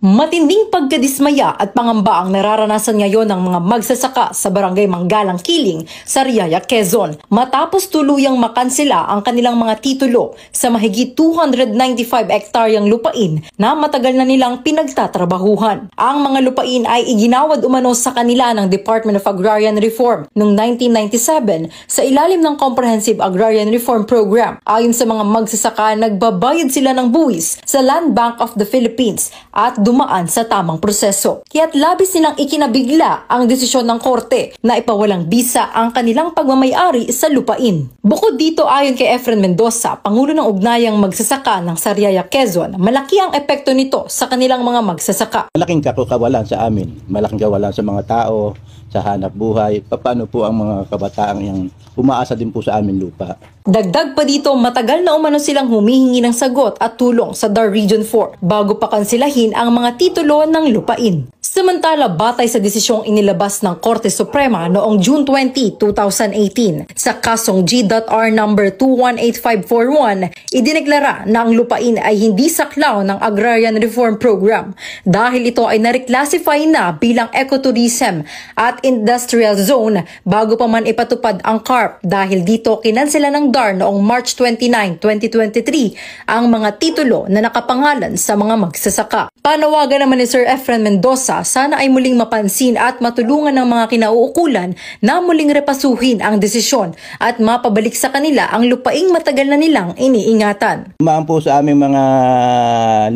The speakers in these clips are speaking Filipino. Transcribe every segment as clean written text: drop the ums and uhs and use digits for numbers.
Matinding pagkadismaya at pangamba ang nararanasan ngayon ng mga magsasaka sa barangay Manggalang Kiling, Sariaya, Quezon matapos tuluyang makansela ang kanilang mga titulo sa mahigit 295 hektaryang lupain na matagal na nilang pinagtatrabahuhan. Ang mga lupain ay iginawad umano sa kanila ng Department of Agrarian Reform noong 1997 sa ilalim ng Comprehensive Agrarian Reform Program. Ayon sa mga magsasaka, nagbabayad sila ng buwis sa Land Bank of the Philippines at dumaan sa tamang proseso. Kaya't labis nilang ikinabigla ang desisyon ng korte na ipawalang bisa ang kanilang pagmamayari sa lupain. Bukod dito, ayon kay Efren Mendoza, Pangulo ng Ugnayang Magsasaka ng Sariaya, Quezon, malaki ang epekto nito sa kanilang mga magsasaka. Malaking kawalan sa amin, malaking kawalan sa mga tao, sa hanap buhay, paano po ang mga kabataan yang umaasa din po sa amin lupa. Dagdag pa dito, matagal na umano silang humihingi ng sagot at tulong sa DAR Region 4 bago pa kansilahin ang mga titulo ng lupain. Samantala, batay sa desisyong inilabas ng Korte Suprema noong June 20, 2018 sa kasong G.R. number 218541, idineklara na ang lupain ay hindi saklaw ng Agrarian Reform Program dahil ito ay nareclassify na bilang ecotourism at industrial zone bago pa man ipatupad ang CARP dahil dito kinansela ng DAR noong March 29, 2023 ang mga titulo na nakapangalan sa mga magsasaka. Panawagan naman ni Sir Efren Mendoza, sana ay muling mapansin at matulungan ng mga kinauukulan na muling repasuhin ang desisyon at mapabalik sa kanila ang lupaing matagal na nilang iniingatan. Umaan po sa aming mga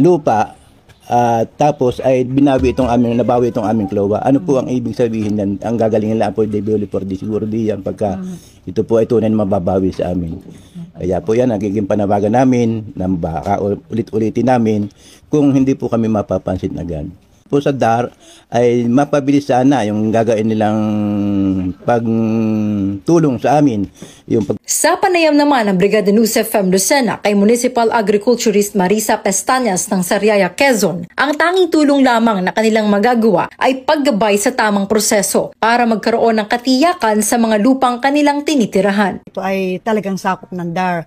lupa tapos ay nabawi itong aming klowa. Ano po ang ibig sabihin yan? Ang gagalingin lang po developer siguro diyan pagka ito po ay tunay na mababawi sa amin. Kaya po yan, nagiging panawagan namin na baka ulit-ulitin namin kung hindi po kami mapapansin agad. Po sa DAR ay mapabilis sana yung gagawin nilang pagtulong sa amin. Sa panayam naman ng Brigada News FM Lucena kay Municipal Agriculturist Marisa Pestañas ng Sariaya, Quezon, ang tanging tulong lamang na kanilang magagawa ay paggabay sa tamang proseso para magkaroon ng katiyakan sa mga lupang kanilang tinitirahan. Ito ay talagang sakop ng DAR.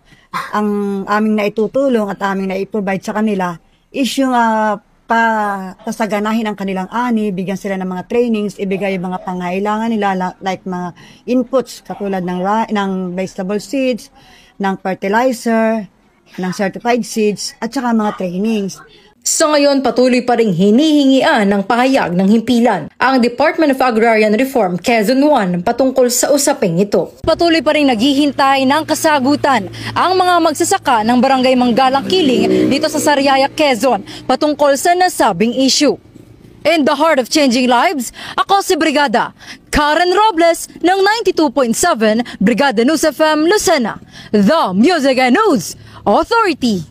Ang aming naitutulong at aming naiprovide sa kanila is yung pasaganahin ang kanilang ani, bigyan sila ng mga trainings, ibigay yung mga pangailangan nila like mga inputs katulad ng vegetable seeds, ng fertilizer, ng certified seeds, at saka mga trainings. Sa ngayon, patuloy pa ring hinihingian ng pahayag ng himpilan ang Department of Agrarian Reform Quezon 1 patungkol sa usaping ito. Patuloy pa ring naghihintay ng kasagutan ang mga magsasaka ng barangay Manggalang Kiling dito sa Sariaya, Quezon patungkol sa nasabing issue. In the heart of changing lives, ako si Brigada Karen Robles ng 92.7 Brigada News FM Lucena, the Music and News Authority.